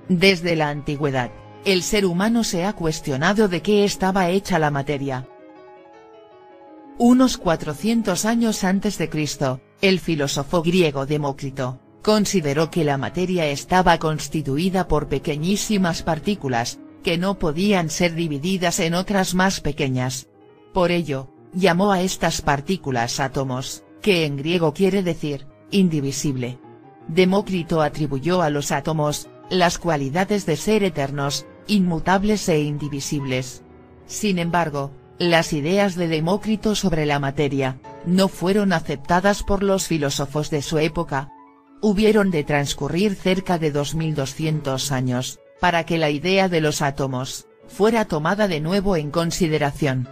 Desde la antigüedad, el ser humano se ha cuestionado de qué estaba hecha la materia. Unos 400 años antes de Cristo, el filósofo griego Demócrito consideró que la materia estaba constituida por pequeñísimas partículas, que no podían ser divididas en otras más pequeñas. Por ello, llamó a estas partículas átomos, que en griego quiere decir indivisible. Demócrito atribuyó a los átomos las cualidades de ser eternos, inmutables e indivisibles. Sin embargo, las ideas de Demócrito sobre la materia no fueron aceptadas por los filósofos de su época. Hubieron de transcurrir cerca de 2200 años, para que la idea de los átomos fuera tomada de nuevo en consideración.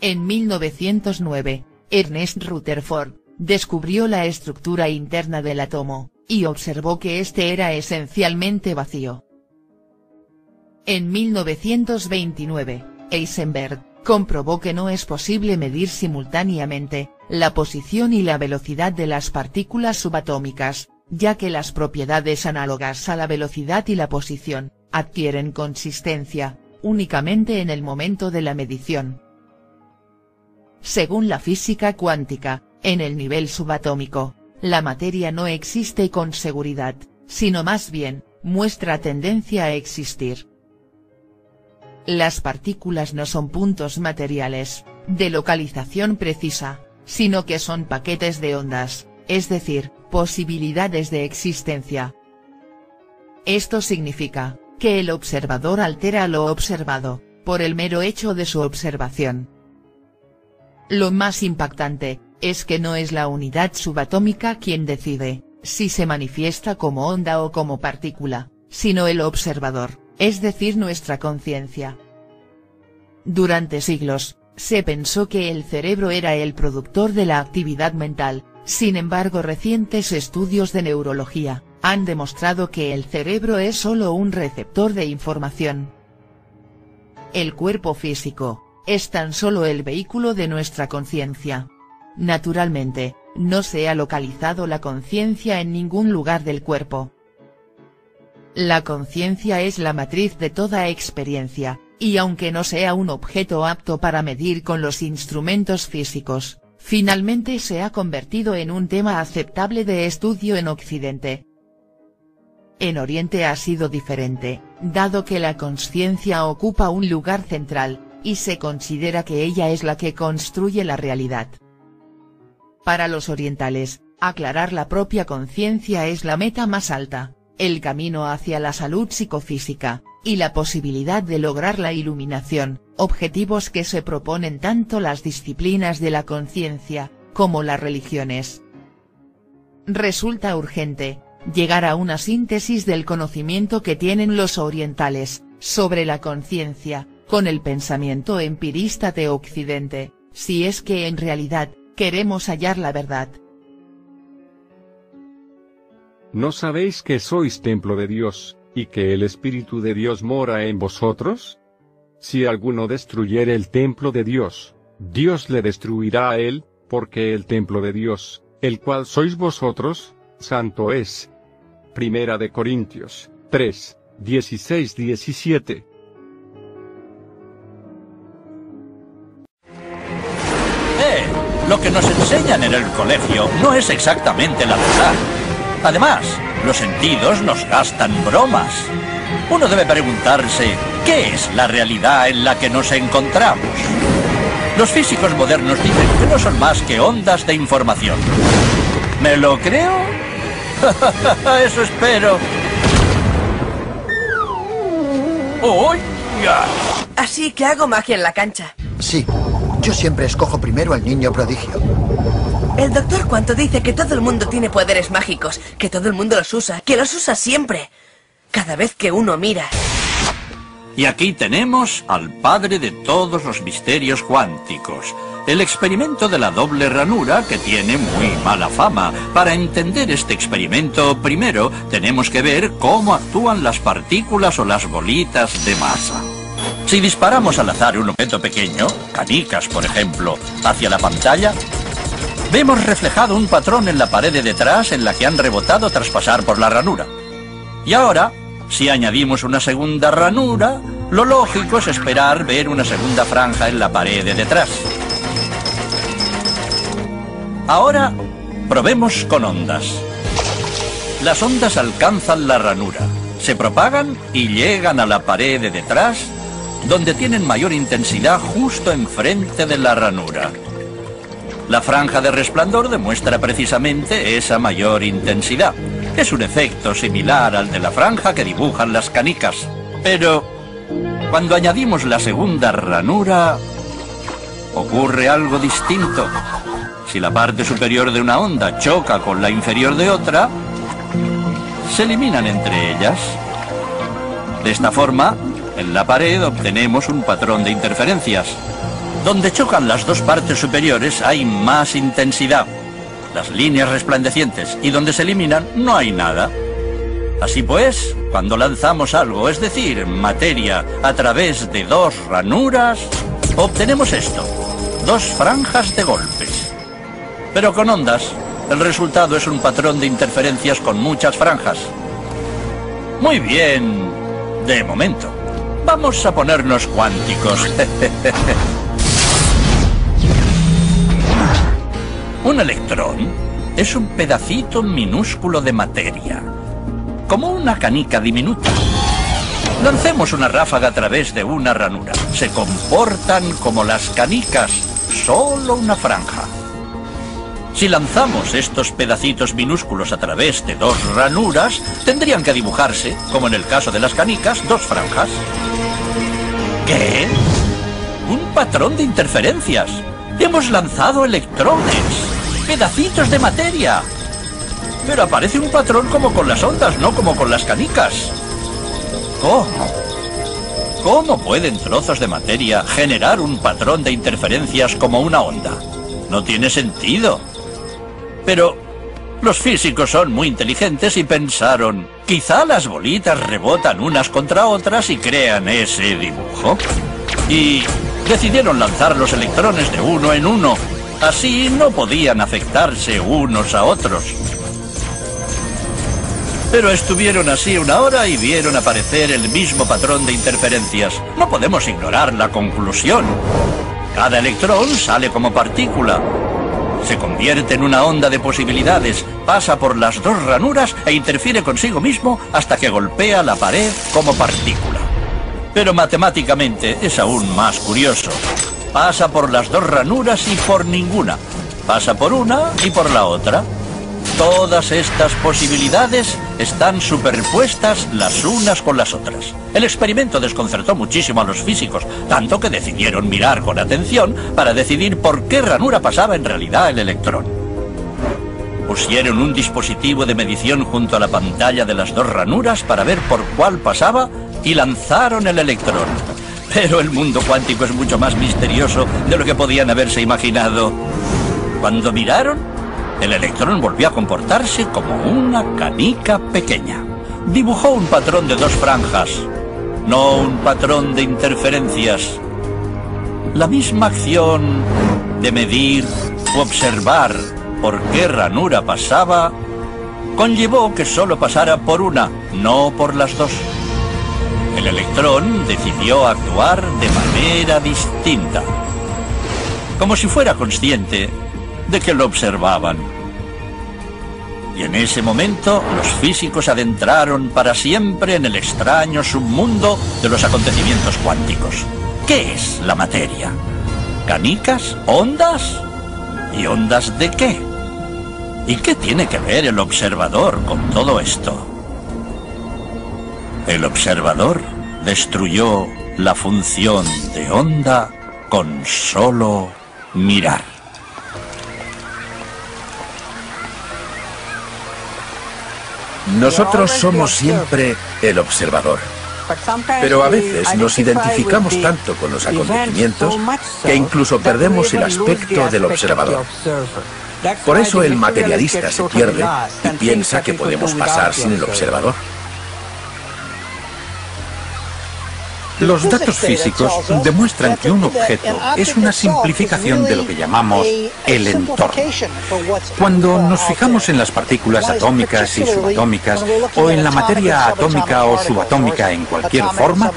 En 1909, Ernest Rutherford descubrió la estructura interna del átomo, y observó que éste era esencialmente vacío. En 1929, Heisenberg comprobó que no es posible medir simultáneamente la posición y la velocidad de las partículas subatómicas, ya que las propiedades análogas a la velocidad y la posición adquieren consistencia únicamente en el momento de la medición. Según la física cuántica, en el nivel subatómico, la materia no existe con seguridad, sino más bien, muestra tendencia a existir. Las partículas no son puntos materiales, de localización precisa, sino que son paquetes de ondas, es decir, posibilidades de existencia. Esto significa, que el observador altera lo observado, por el mero hecho de su observación. Lo más impactante, es que no es la unidad subatómica quien decide si se manifiesta como onda o como partícula, sino el observador, es decir nuestra conciencia. Durante siglos, se pensó que el cerebro era el productor de la actividad mental, sin embargo recientes estudios de neurología han demostrado que el cerebro es solo un receptor de información. El cuerpo físico es tan solo el vehículo de nuestra conciencia. Naturalmente, no se ha localizado la conciencia en ningún lugar del cuerpo. La conciencia es la matriz de toda experiencia, y aunque no sea un objeto apto para medir con los instrumentos físicos, finalmente se ha convertido en un tema aceptable de estudio en Occidente. En Oriente ha sido diferente, dado que la consciencia ocupa un lugar central, y se considera que ella es la que construye la realidad. Para los orientales, aclarar la propia conciencia es la meta más alta, el camino hacia la salud psicofísica, y la posibilidad de lograr la iluminación, objetivos que se proponen tanto las disciplinas de la conciencia, como las religiones. Resulta urgente llegar a una síntesis del conocimiento que tienen los orientales sobre la conciencia, con el pensamiento empirista de Occidente, si es que en realidad queremos hallar la verdad. ¿No sabéis que sois templo de Dios, y que el Espíritu de Dios mora en vosotros? Si alguno destruyere el templo de Dios, Dios le destruirá a él, porque el templo de Dios, el cual sois vosotros, santo es. Primera de Corintios 3, 16-17. Lo que nos enseñan en el colegio no es exactamente la verdad. Además, los sentidos nos gastan bromas. Uno debe preguntarse, ¿qué es la realidad en la que nos encontramos? Los físicos modernos dicen que no son más que ondas de información. ¿Me lo creo? Eso espero. ¡Oiga! Así que hago magia en la cancha. Sí, yo siempre escojo primero al niño prodigio. El doctor Cuanto dice que todo el mundo tiene poderes mágicos, que todo el mundo los usa, que los usa siempre. Cada vez que uno mira. Y aquí tenemos al padre de todos los misterios cuánticos. El experimento de la doble ranura, que tiene muy mala fama. Para entender este experimento, primero tenemos que ver cómo actúan las partículas o las bolitas de masa. Si disparamos al azar un objeto pequeño, canicas por ejemplo, hacia la pantalla, vemos reflejado un patrón en la pared de detrás en la que han rebotado tras pasar por la ranura. Y ahora Si añadimos una segunda ranura, lo lógico es esperar ver una segunda franja en la pared de detrás. Ahora, probemos con ondas. Las ondas alcanzan la ranura, se propagan y llegan a la pared de detrás, donde tienen mayor intensidad justo enfrente de la ranura. La franja de resplandor demuestra precisamente esa mayor intensidad. Es un efecto similar al de la franja que dibujan las canicas. Pero cuando añadimos la segunda ranura, ocurre algo distinto. Si la parte superior de una onda choca con la inferior de otra, se eliminan entre ellas. De esta forma, en la pared obtenemos un patrón de interferencias. Donde chocan las dos partes superiores hay más intensidad, las líneas resplandecientes, y donde se eliminan no hay nada. Así pues, cuando lanzamos algo, es decir, materia, a través de dos ranuras, obtenemos esto, dos franjas de golpes. Pero con ondas, el resultado es un patrón de interferencias con muchas franjas. Muy bien, de momento. Vamos a ponernos cuánticos. Un electrón es un pedacito minúsculo de materia, como una canica diminuta. Lancemos una ráfaga a través de una ranura. Se comportan como las canicas, solo una franja. Si lanzamos estos pedacitos minúsculos a través de dos ranuras, tendrían que dibujarse, como en el caso de las canicas, dos franjas. ¿Qué? Un patrón de interferencias. Hemos lanzado electrones, pedacitos de materia. Pero aparece un patrón como con las ondas, no como con las canicas. ¿Cómo? ¿Cómo pueden trozos de materia generar un patrón de interferencias como una onda? No tiene sentido. Pero los físicos son muy inteligentes y pensaron, quizá las bolitas rebotan unas contra otras y crean ese dibujo. Y decidieron lanzar los electrones de uno en uno. Así no podían afectarse unos a otros. Pero estuvieron así una hora y vieron aparecer el mismo patrón de interferencias. No podemos ignorar la conclusión. Cada electrón sale como partícula. Se convierte en una onda de posibilidades, pasa por las dos ranuras e interfiere consigo mismo hasta que golpea la pared como partícula. Pero matemáticamente es aún más curioso. Pasa por las dos ranuras y por ninguna. Pasa por una y por la otra. Todas estas posibilidades están superpuestas las unas con las otras. El experimento desconcertó muchísimo a los físicos, tanto que decidieron mirar con atención para decidir por qué ranura pasaba en realidad el electrón. Pusieron un dispositivo de medición junto a la pantalla de las dos ranuras para ver por cuál pasaba y lanzaron el electrón. Pero el mundo cuántico es mucho más misterioso de lo que podían haberse imaginado. Cuando miraron, el electrón volvió a comportarse como una canica pequeña. Dibujó un patrón de dos franjas, no un patrón de interferencias. La misma acción de medir u observar por qué ranura pasaba conllevó que solo pasara por una, no por las dos. El electrón decidió actuar de manera distinta, como si fuera consciente de que lo observaban. Y en ese momento los físicos adentraron para siempre en el extraño submundo de los acontecimientos cuánticos. ¿Qué es la materia? ¿Canicas? ¿Ondas? ¿Y ondas de qué? ¿Y qué tiene que ver el observador con todo esto? El observador destruyó la función de onda con solo mirar. Nosotros somos siempre el observador, pero a veces nos identificamos tanto con los acontecimientos que incluso perdemos el aspecto del observador. Por eso el materialista se pierde y piensa que podemos pasar sin el observador. Los datos físicos demuestran que un objeto es una simplificación de lo que llamamos el entorno. Cuando nos fijamos en las partículas atómicas y subatómicas, o en la materia atómica o subatómica en cualquier forma,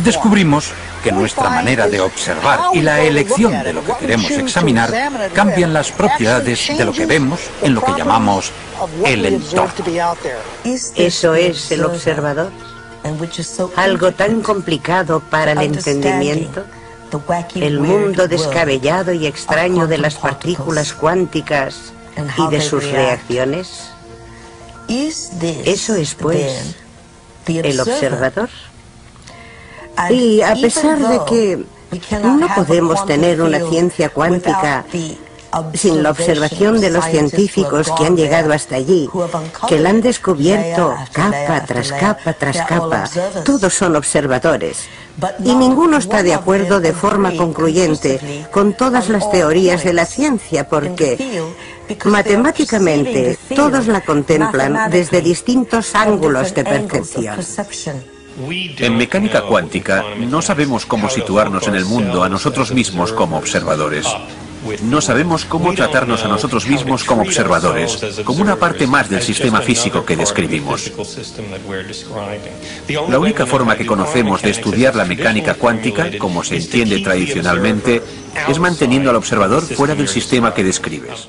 descubrimos que nuestra manera de observar y la elección de lo que queremos examinar cambian las propiedades de lo que vemos en lo que llamamos el entorno. ¿Eso es el observador? Algo tan complicado para el entendimiento, el mundo descabellado y extraño de las partículas cuánticas y de sus reacciones. ¿Eso es, pues, el observador? Y a pesar de que no podemos tener una ciencia cuántica sin la observación de los científicos que han llegado hasta allí, que la han descubierto capa tras capa tras capa, todos son observadores. Y ninguno está de acuerdo de forma concluyente con todas las teorías de la ciencia, porque matemáticamente todos la contemplan desde distintos ángulos de percepción. En mecánica cuántica no sabemos cómo situarnos en el mundo a nosotros mismos como observadores. No sabemos cómo tratarnos a nosotros mismos como observadores, como una parte más del sistema físico que describimos. La única forma que conocemos de estudiar la mecánica cuántica, como se entiende tradicionalmente, es manteniendo al observador fuera del sistema que describes.